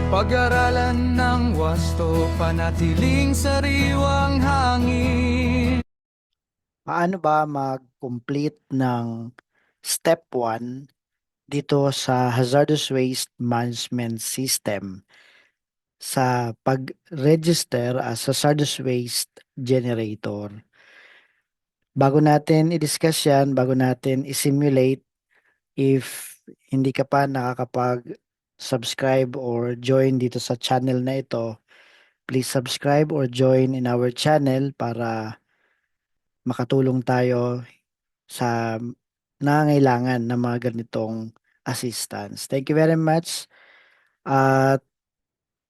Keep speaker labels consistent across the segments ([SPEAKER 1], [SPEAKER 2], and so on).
[SPEAKER 1] Pag-aralan ng wasto, panatiling sariwang hangin.
[SPEAKER 2] Paano ba mag-complete ng step 1 dito sa hazardous waste management system sa pag-register as hazardous waste generator? Bago natin i-discuss yan, bago natin i-simulate, if hindi ka pa nakakapag-subscribe or join dito sa channel na ito, please subscribe or join in our channel para makatulong tayo sa nangangailangan ng mga ganitong assistance. Thank you very much. At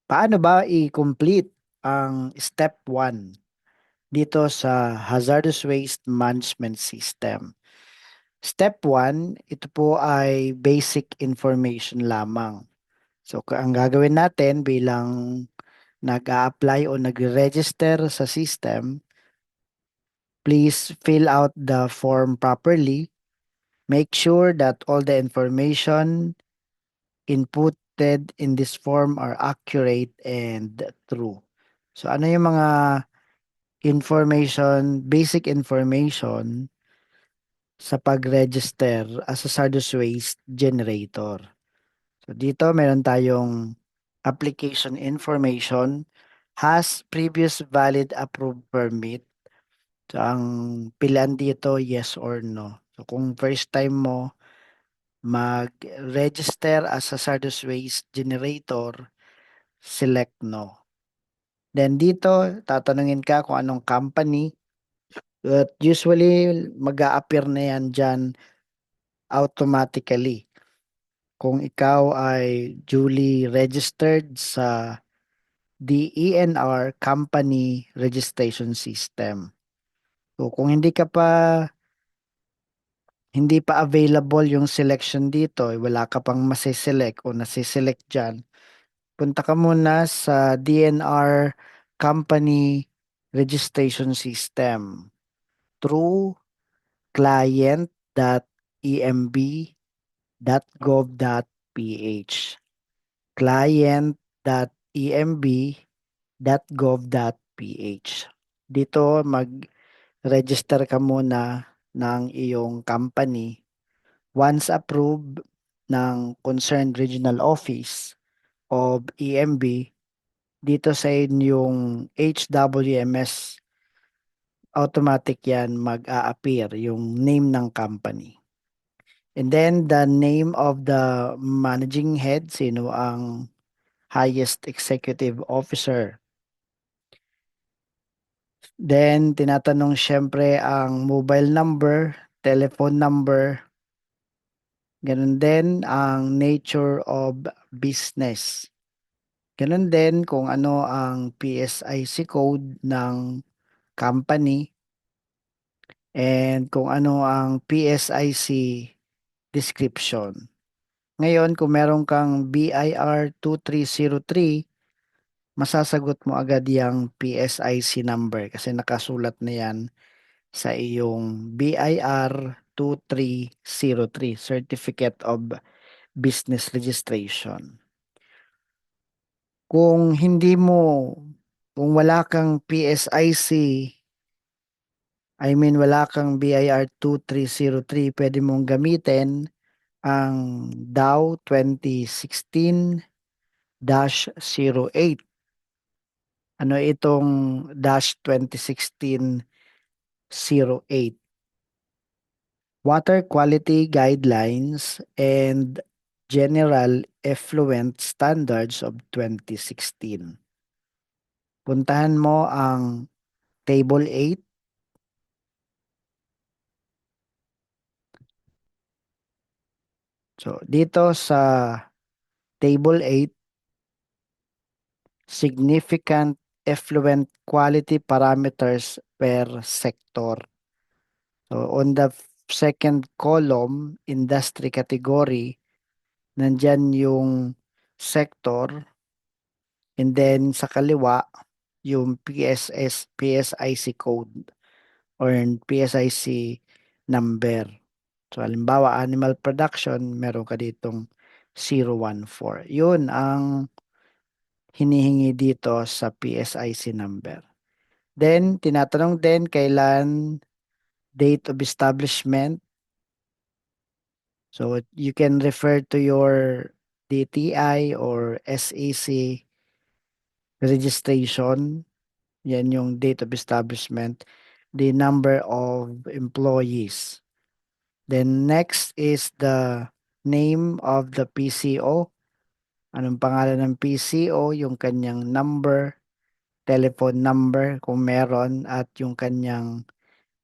[SPEAKER 2] paano ba i-complete ang step 1 dito sa hazardous waste management system? Step 1, ito po ay basic information lamang. So, ang gagawin natin bilang nag-a-apply o nag-register sa system, please fill out the form properly. Make sure that all the information inputted in this form are accurate and true. So ano yung mga information, basic information sa pag-register as a hazardous waste generator? So dito meron tayong application information, has previous valid approved permit. So ang pilihan dito yes or no. So kung first time mo mag-register as a hazardous waste generator, select no. Then dito, tatanungin ka kung anong company. At usually, mag-a-appear na yan dyan automatically. Kung ikaw ay duly registered sa DENR Company Registration System. So kung hindi pa available yung selection dito, wala ka pang masiselect o nasiselect dyan, punta ka muna sa DNR Company Registration System through client.emb.gov.ph. Client.emb.gov.ph. Dito mag-register ka muna ng iyong company. Once approved ng concerned regional office of EMB, dito sa inyong HWMS, automatic yan mag-a-appear yung name ng company. And then the name of the managing head, sino ang highest executive officer. Then tinatanong syempre ang mobile number, telephone number, ganun din ang nature of business. Ganun din kung ano ang PSIC code ng company and kung ano ang PSIC description. Ngayon, kung meron kang BIR 2303, masasagot mo agad yung PSIC number kasi nakasulat na yan sa iyong BIR 2303, Certificate of Business Registration. Kung hindi mo, kung wala kang PSIC, I mean wala kang BIR 2303, pwede mong gamitin ang DAO 2016-08. Ano itong -2016-08? Water Quality Guidelines and General Effluent Standards of 2016. Puntahan mo ang Table 8. So, dito sa Table 8, significant effluent quality parameters per sector. So, on the second column, industry category, nandyan yung sector, and then sa kaliwa, yung PSIC code or PSIC number. So, halimbawa, animal production, meron ka ditong 014. Yun ang hinihingi dito sa PSIC number. Then, tinatanong din kailan date of establishment. So, you can refer to your DTI or SEC registration. Yan yung date of establishment. The number of employees. Then next is the name of the PCO. Anong pangalan ng PCO? Yung kanyang number, telephone number kung meron, at yung kanyang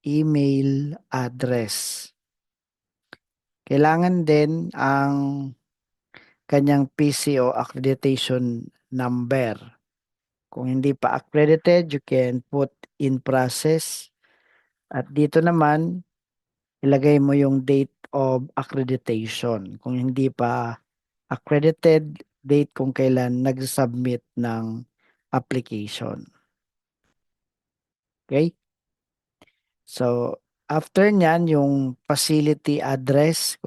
[SPEAKER 2] email address. Kailangan din ang kanyang PCO accreditation number. Kung hindi pa accredited, you can put in process. At dito naman, ilagay mo yung date of accreditation. Kung hindi pa accredited, date kung kailan nag-submit ng application. Okay? So, after nyan, yung facility address,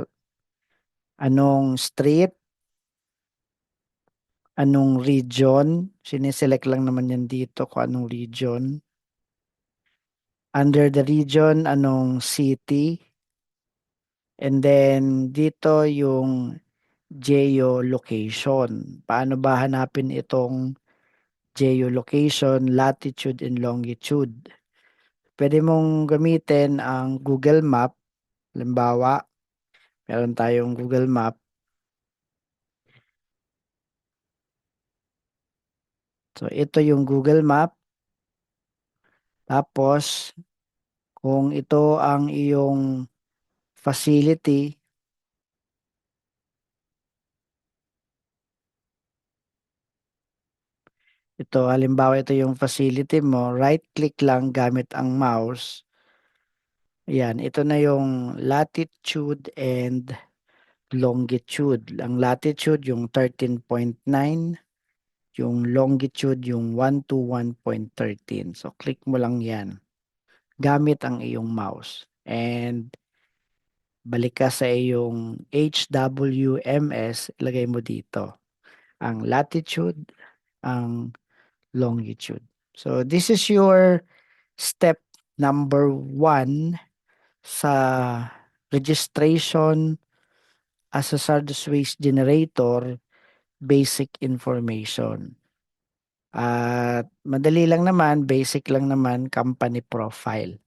[SPEAKER 2] anong street, anong region, siniselect lang naman yan dito kung anong region. Under the region, anong city, and then dito yung geolocation. Paano ba hanapin itong geolocation, latitude and longitude? Pwede mong gamitin ang Google Map. Halimbawa, meron tayong Google Map. So, ito yung Google Map. Tapos, kung ito ang iyong facility, halimbawa ito yung facility mo, right-click lang gamit ang mouse. Ayan, ito na yung latitude and longitude. Ang latitude yung 13.9, yung longitude yung 121.13. So, click mo lang yan gamit ang iyong mouse. And balik ka sa iyong HWMS, ilagay mo dito ang latitude, ang longitude. So, this is your step number 1 sa registration as a hazardous waste generator basic information. At madali lang naman, basic lang naman, company profile.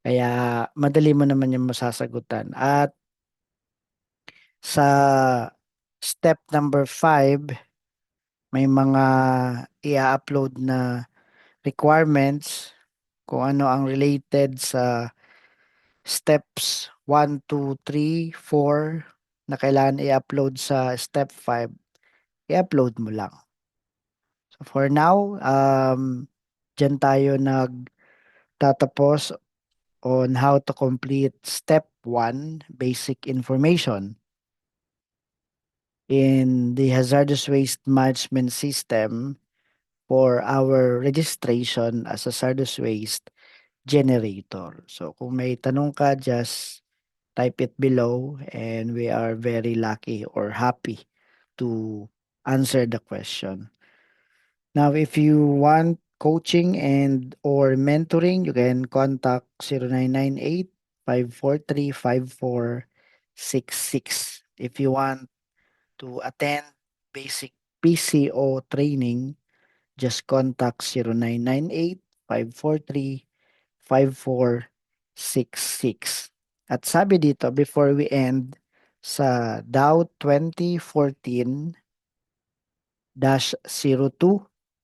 [SPEAKER 2] Kaya madali mo naman yung masasagutan. At sa step number 5, may mga i-upload na requirements kung ano ang related sa steps 1, 2, 3, 4 na kailangan i-upload sa step 5, i-upload mo lang. So for now, dyan tayo nagtatapos on how to complete step 1, basic information in the hazardous waste management system for our registration as a hazardous waste generator. So kung may tanong ka, just type it below and we are very lucky or happy to answer the question. Now, if you want coaching and or mentoring, you can contact 0998-543-5466. If you want to attend basic PCO training, just contact 0998-543-5466. At sabi dito, before we end, sa DAO 2014-02,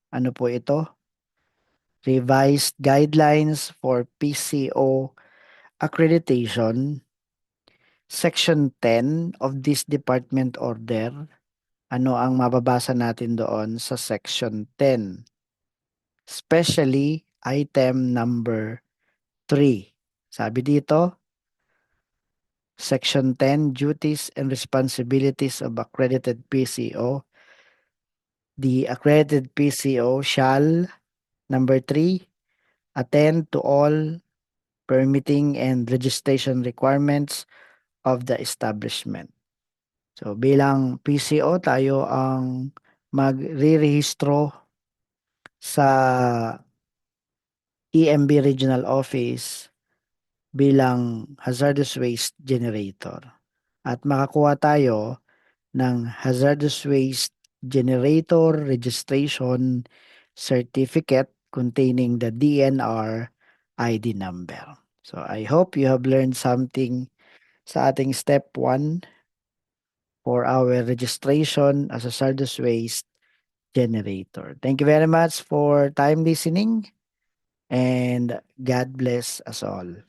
[SPEAKER 2] ano po ito? Revised Guidelines for PCO Accreditation, Section 10 of this department order. Ano ang mababasa natin doon sa Section 10? Especially item number 3. Sabi dito, Section 10, Duties and Responsibilities of Accredited PCO. The accredited PCO shall, number 3, attend to all permitting and registration requirements of the establishment. So bilang PCO, tayo ang magre-rehistro sa EMB Regional Office bilang hazardous waste generator. At makakuha tayo ng hazardous waste generator registration certificate containing the DNR ID number. So I hope you have learned something sa ating step 1 for our registration as a hazardous waste generator. Thank you very much for time listening and God bless us all.